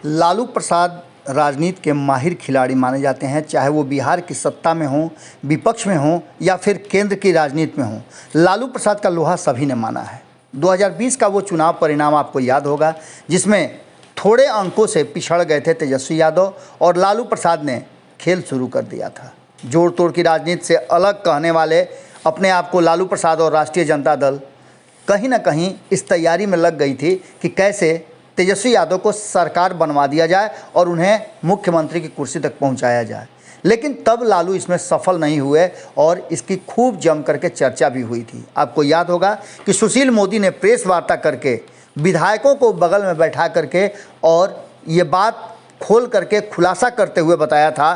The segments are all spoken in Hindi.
लालू प्रसाद राजनीति के माहिर खिलाड़ी माने जाते हैं, चाहे वो बिहार की सत्ता में हों, विपक्ष में हों या फिर केंद्र की राजनीति में हों। लालू प्रसाद का लोहा सभी ने माना है। 2020 का वो चुनाव परिणाम आपको याद होगा, जिसमें थोड़े अंकों से पिछड़ गए थे तेजस्वी यादव और लालू प्रसाद ने खेल शुरू कर दिया था। जोड़ तोड़ की राजनीति से अलग कहने वाले अपने आप को लालू प्रसाद और राष्ट्रीय जनता दल कहीं ना कहीं इस तैयारी में लग गई थी कि कैसे तेजस्वी यादव को सरकार बनवा दिया जाए और उन्हें मुख्यमंत्री की कुर्सी तक पहुंचाया जाए। लेकिन तब लालू इसमें सफल नहीं हुए और इसकी खूब जम करके चर्चा भी हुई थी। आपको याद होगा कि सुशील मोदी ने प्रेस वार्ता करके विधायकों को बगल में बैठा करके और ये बात खोल करके खुलासा करते हुए बताया था,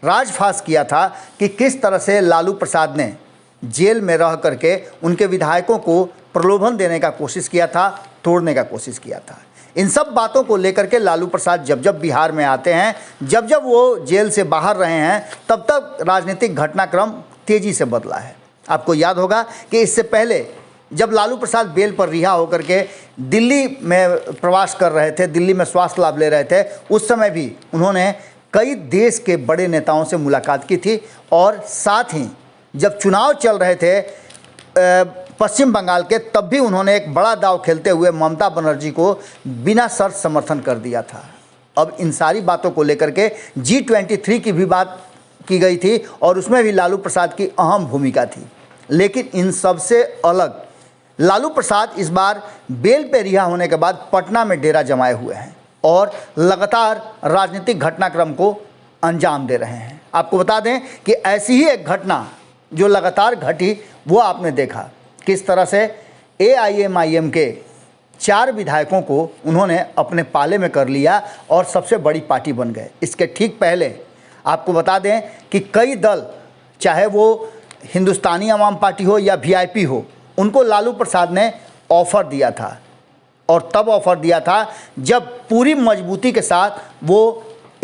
राजफाश किया था कि किस तरह से लालू प्रसाद ने जेल में रह करके उनके विधायकों को प्रलोभन देने का कोशिश किया था, तोड़ने का कोशिश किया था। इन सब बातों को लेकर के लालू प्रसाद जब जब बिहार में आते हैं, जब जब वो जेल से बाहर रहे हैं, तब तक राजनीतिक घटनाक्रम तेज़ी से बदला है। आपको याद होगा कि इससे पहले जब लालू प्रसाद बेल पर रिहा होकर के दिल्ली में प्रवास कर रहे थे, दिल्ली में स्वास्थ्य लाभ ले रहे थे, उस समय भी उन्होंने कई देश के बड़े नेताओं से मुलाकात की थी और साथ ही जब चुनाव चल रहे थे पश्चिम बंगाल के, तब भी उन्होंने एक बड़ा दांव खेलते हुए ममता बनर्जी को बिना शर्त समर्थन कर दिया था। अब इन सारी बातों को लेकर के G23 की भी बात की गई थी और उसमें भी लालू प्रसाद की अहम भूमिका थी। लेकिन इन सबसे अलग लालू प्रसाद इस बार बेल पे रिहा होने के बाद पटना में डेरा जमाए हुए हैं और लगातार राजनीतिक घटनाक्रम को अंजाम दे रहे हैं। आपको बता दें कि ऐसी ही एक घटना जो लगातार घटी वो आपने देखा, किस तरह से AIMIM के 4 विधायकों को उन्होंने अपने पाले में कर लिया और सबसे बड़ी पार्टी बन गए। इसके ठीक पहले आपको बता दें कि कई दल, चाहे वो हिंदुस्तानी अवाम पार्टी हो या VIP हो, उनको लालू प्रसाद ने ऑफ़र दिया था और तब ऑफ़र दिया था जब पूरी मजबूती के साथ वो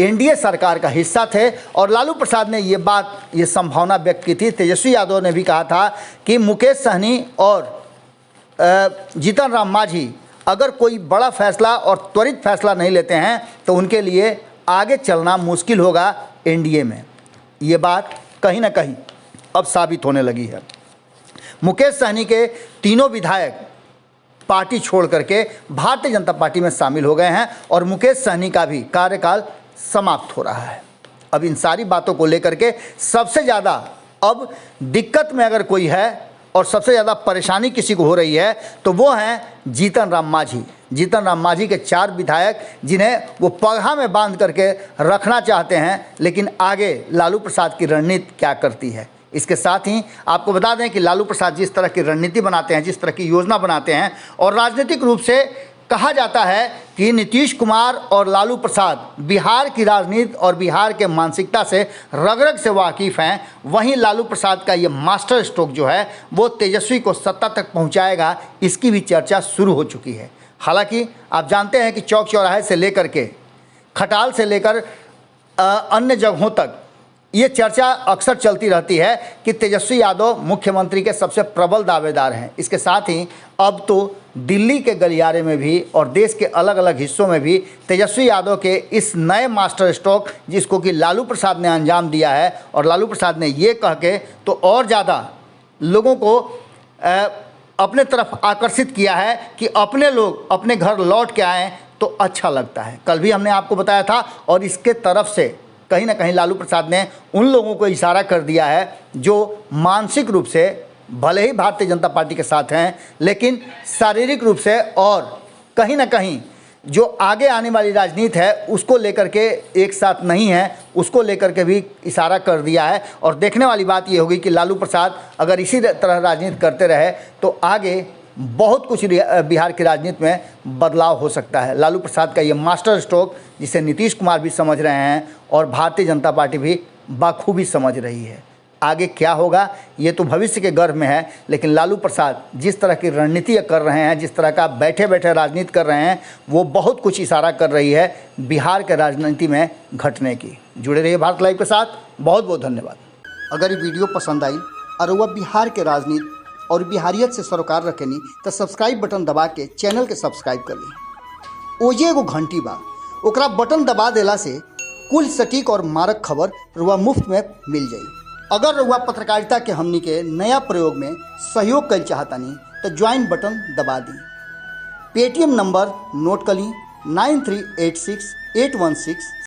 NDA सरकार का हिस्सा थे और लालू प्रसाद ने ये संभावना व्यक्त की थी। तेजस्वी यादव ने भी कहा था कि मुकेश सहनी और जीतन राम मांझी अगर कोई बड़ा फैसला और त्वरित फैसला नहीं लेते हैं तो उनके लिए आगे चलना मुश्किल होगा NDA में। ये बात कहीं ना कहीं अब साबित होने लगी है। मुकेश सहनी के तीनों विधायक पार्टी छोड़ करके भारतीय जनता पार्टी में शामिल हो गए हैं और मुकेश सहनी का भी कार्यकाल समाप्त हो रहा है। अब इन सारी बातों को लेकर के सबसे ज़्यादा अब दिक्कत में अगर कोई है और सबसे ज़्यादा परेशानी किसी को हो रही है तो वो हैं जीतन राम मांझी। जीतन राम मांझी के 4 विधायक जिन्हें वो पगहा में बांध करके रखना चाहते हैं, लेकिन आगे लालू प्रसाद की रणनीति क्या करती है। इसके साथ ही आपको बता दें कि लालू प्रसाद जिस तरह की रणनीति बनाते हैं, जिस तरह की योजना बनाते हैं और राजनीतिक रूप से कहा जाता है कि नीतीश कुमार और लालू प्रसाद बिहार की राजनीति और बिहार के मानसिकता से रग-रग से वाकिफ़ हैं, वहीं लालू प्रसाद का ये मास्टर स्ट्रोक जो है वो तेजस्वी को सत्ता तक पहुंचाएगा, इसकी भी चर्चा शुरू हो चुकी है। हालांकि आप जानते हैं कि चौक चौराहे से लेकर के खटाल से लेकर अन्य जगहों तक ये चर्चा अक्सर चलती रहती है कि तेजस्वी यादव मुख्यमंत्री के सबसे प्रबल दावेदार हैं। इसके साथ ही अब तो दिल्ली के गलियारे में भी और देश के अलग अलग हिस्सों में भी तेजस्वी यादव के इस नए मास्टर स्ट्रोक, जिसको कि लालू प्रसाद ने अंजाम दिया है और लालू प्रसाद ने ये कह के तो और ज़्यादा लोगों को अपने तरफ आकर्षित किया है कि अपने लोग अपने घर लौट के आएँ तो अच्छा लगता है। कल भी हमने आपको बताया था और इसके तरफ से कहीं ना कहीं लालू प्रसाद ने उन लोगों को इशारा कर दिया है जो मानसिक रूप से भले ही भारतीय जनता पार्टी के साथ हैं, लेकिन शारीरिक रूप से और कहीं ना कहीं जो आगे आने वाली राजनीति है उसको लेकर के एक साथ नहीं है, उसको लेकर के भी इशारा कर दिया है। और देखने वाली बात ये होगी कि लालू प्रसाद अगर इसी तरह राजनीति करते रहे तो आगे बहुत कुछ बिहार की राजनीति में बदलाव हो सकता है। लालू प्रसाद का ये मास्टर स्ट्रोक, जिसे नीतीश कुमार भी समझ रहे हैं और भारतीय जनता पार्टी भी बाखूबी समझ रही है। आगे क्या होगा ये तो भविष्य के गर्भ में है, लेकिन लालू प्रसाद जिस तरह की रणनीति कर रहे हैं, जिस तरह का बैठे बैठे राजनीति कर रहे हैं, वो बहुत कुछ इशारा कर रही है बिहार के राजनीति में घटने की। जुड़े रहिए भारत लाइव के साथ। बहुत बहुत धन्यवाद। अगर ये वीडियो पसंद आई और वह बिहार के राजनीति और बिहारियत से सरोकार रखेनी तो सब्सक्राइब बटन दबा के चैनल के सब्सक्राइब कर ली। ओजे एगो घंटी बा, ओकरा बटन दबा देला से कुल सटीक और मारक खबर रुआ मुफ्त में मिल जाई। अगर रुआ पत्रकारिता के हमनी के नया प्रयोग में सहयोग कर चाहतानी तो ज्वाइन बटन दबा दी। पेटीएम नंबर नोट कर ली 93868167